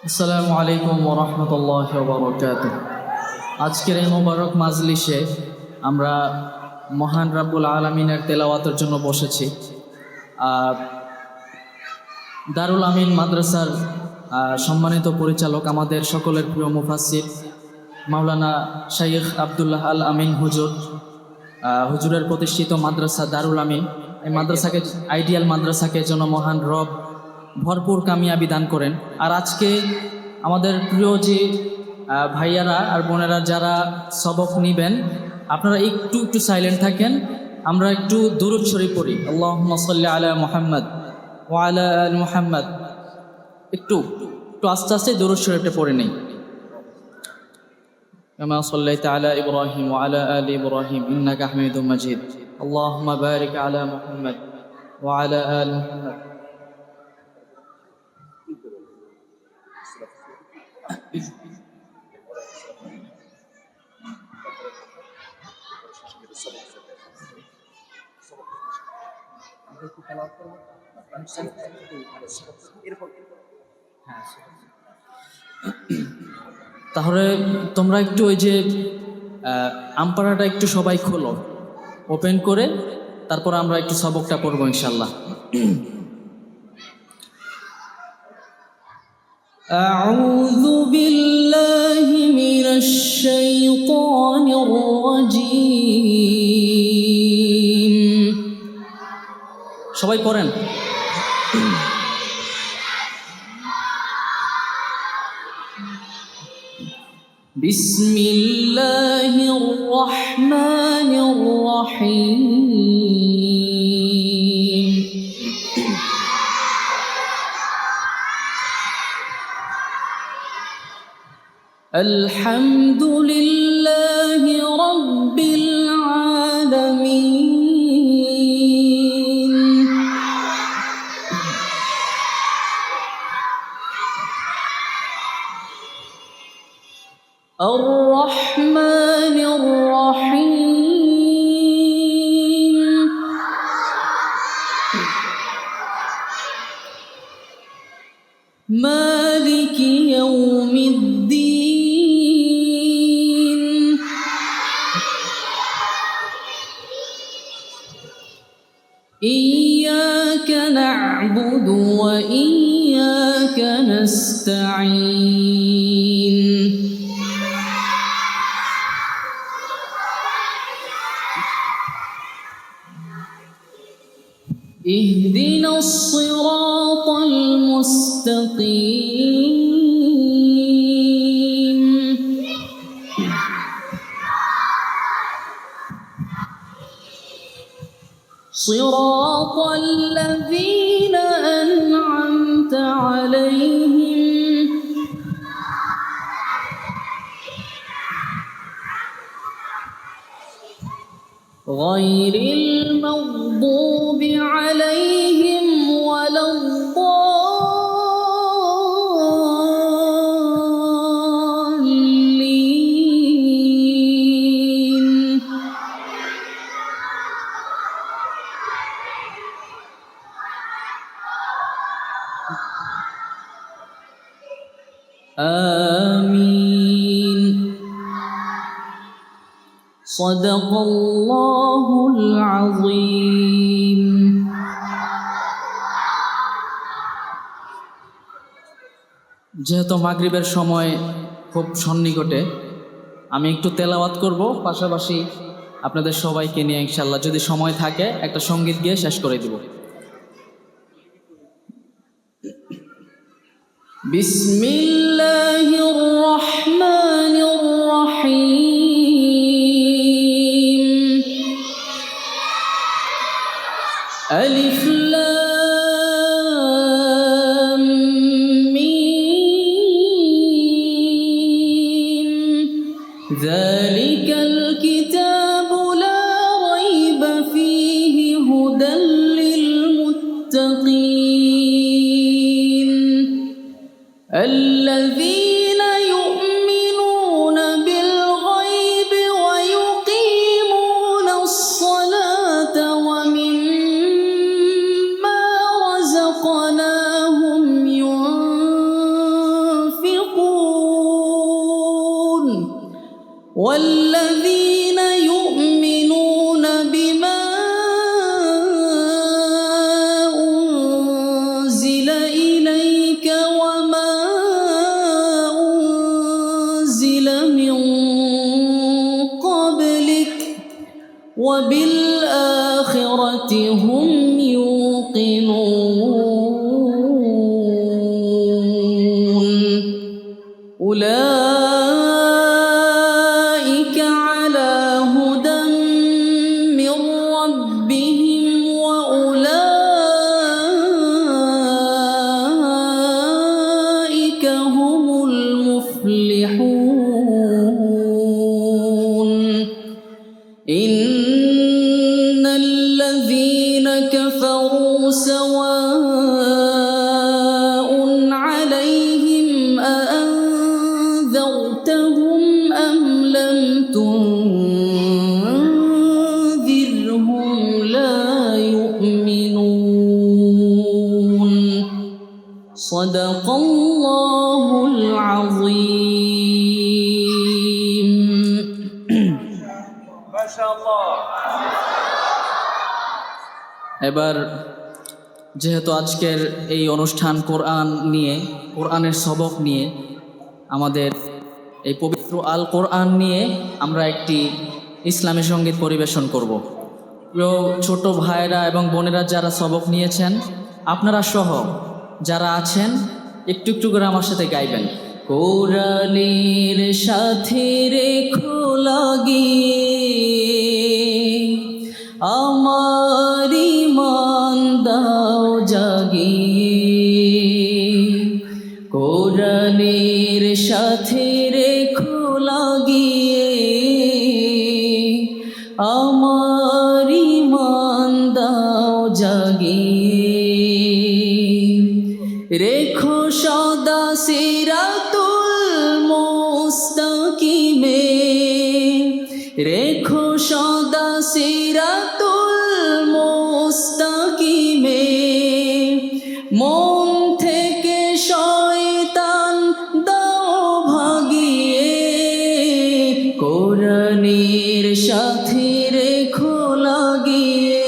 আসসালামু আলাইকুম ওয়া রাহমাতুল্লাহি ওয়া বারাকাতুহু। আজকের এই মোবারক মাজলিসে আমরা মহান রাব্বুল আলামিনের তেলাওয়াতের জন্য বসেছি। দারুল আমিন মাদ্রাসার সম্মানিত পরিচালক, আমাদের সকলের প্রিয় মুফাসসির মাওলানা শাইখ আব্দুল্লাহ আল আমিন হুজুরের প্রতিষ্ঠিত মাদ্রাসা দারুল আমিন। এই মাদ্রাসাকে, আইডিয়াল মাদ্রাসাকে যেন মহান রব ভরপুর কামিয়াবি দান করেন। আর আজকে আমাদের প্রিয় যে ভাইয়ারা আর বোনেরা যারা সবক নিবেন, আপনারা একটু সাইলেন্ট থাকেন। আমরা একটু দুরূদ শরীফ পড়ি। আল্লাহুম্মা সাল্লি আলা মুহাম্মদ ওয়া আলা আলি মুহাম্মদ। একটু আস্তে আস্তে দুরূদ শরীফটা পড়ে নেই। কামা সাল্লাইতা আলা ইব্রাহিম ওয়া আলা আলি ইব্রাহিম ইন্নাকা হামিদুম মাজিদ। আল্লাহুম্মা বারিক আলা মুহাম্মদ ওয়া আলা আলি মুহাম্মদ। তাহলে তোমরা একটু ওই যে আমপারাটা একটু সবাই খোলো, ওপেন করে, তারপর আমরা একটু সবকটা পড়বো ইনশাল্লাহ। আউযু বিল্লাহি মিনাশ শাইতানির রাজীম। সবাই পড়েন। বিসমিল্লাহির রহমানির রহিম। আলহামদুলিল্লাহি রাব্বিল আলামিন। الرحمن الرحيم مالك يوم الدين إياك نعبد وإياك نستعين اهدنا الصراط المستقيم صراط الذين أنعمت عليهم غير المغضوب عليهم ولا الضالين آمين صدق الله العظيم। যেহেতু মাগরিবের সময় খুব সন্নিকটে, আমি একটু তেলাওয়াত করব, পাশাপাশি আপনাদের সবাইকে নিয়ে ইনশাল্লাহ যদি সময় থাকে একটা সঙ্গীত গিয়ে শেষ করে দিব। বিসমিল্লাহির রহমানির রহিম। আলিফ লাম মিম যালিকাল কিতাবু লা রাইবা ফীহি হুদাল লিল মুত্তাকিন الذين يؤمنون بالغيب ويقيمون الصلاة ومما رزقناهم ينفقون والذين يؤمنون بما أنزل إليك وما أنزل من قبلك وبالآخرة هم يوقنون أولئك على هدى من ربهم وأولئك هم المفلحون إن الذين كفروا سواء عليهم أأنذرتهم أم لم تنذرهم لا يؤمنون صدق الله العظيم এবার যেহেতু আজকের এই অনুষ্ঠান কোরআন নিয়ে, কোরআনের সবক নিয়ে, আমাদের এই পবিত্র আল কোরআন নিয়ে আমরা একটি ইসলামী সঙ্গীত পরিবেশন করব। প্রিয় ছোট ভাইরা এবং বোনেরা যারা সবক নিয়েছেন, আপনারা সহ যারা আছেন একটু একটু করে আমার সাথে গাইবেন। কোরআনের সাথে রেখো লাগিয়ে আমার ঈমান দাও জাগিয়ে, কোরআনের সাথে রেখো লাগিয়ে আমার ঈমান দাও জাগিয়ে, রেখো সদা সিরাতুল মুস্তাকিমে, রেখো সদা সিরাতুল মুস্তাকিমে, মন থেকে শয়তান দাও ভাগিয়ে, কোরআনের সাথে রেখো লাগিয়ে।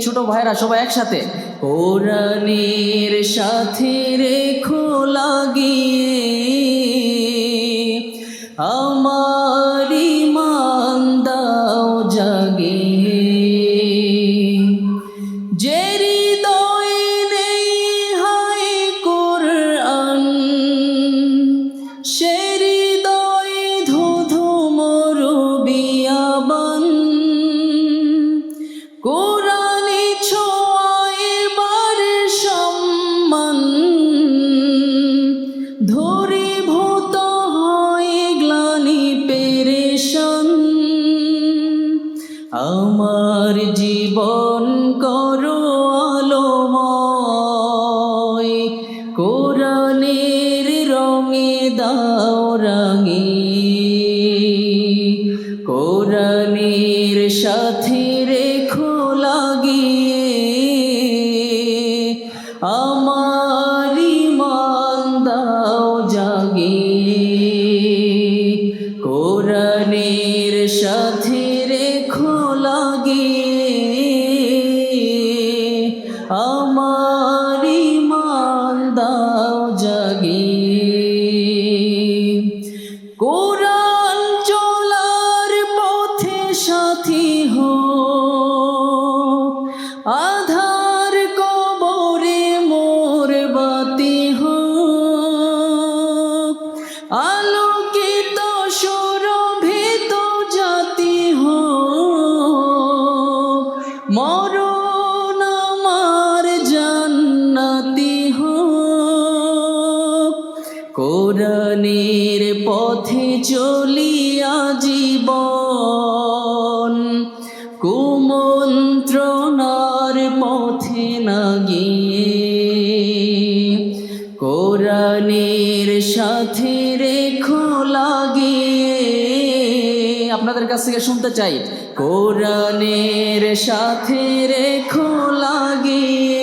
ছোট ভাইরা সবাই একসাথে, কোরআনের সাথে রেখো লাগিয়ে আমার ঈমান দাও জাগিয়ে, যে হৃদয়ে নেই হায় কোরআন সে হৃদয়ে ধুধু মরুবিয়াবান, কোরআনে ছোঁয়ায় এবার সম্মান, ধূরীভূত হয় গ্লানি পেরেশান, আমার জীবন করো আলোময়, কোরআনের রঙে দাও রাঙিয়ে, কোরআনের সাথে রেখো লাগিয়ে আমার ঈমান দাও জাগিয়ে, কোরআনের সাথে রেখো লাগিয়ে আমার ঈমান দাও জাগিয়ে, কোরআন চলার পথে সাথী হো, আধার কবরে মোর বাতি হো, আলোকিত সুরভিত জাতি হো, মরণ আমার জান্নাতি হো, কোরআনের পথে চলিয়া জীবন, কুমন্ত্রণার পথে না গিয়ে, কোরআনের সাথে রেখো লাগিয়ে। আপনাদের কাছ থেকে শুনতে চাই, কোরআনের সাথে রেখো লাগিয়ে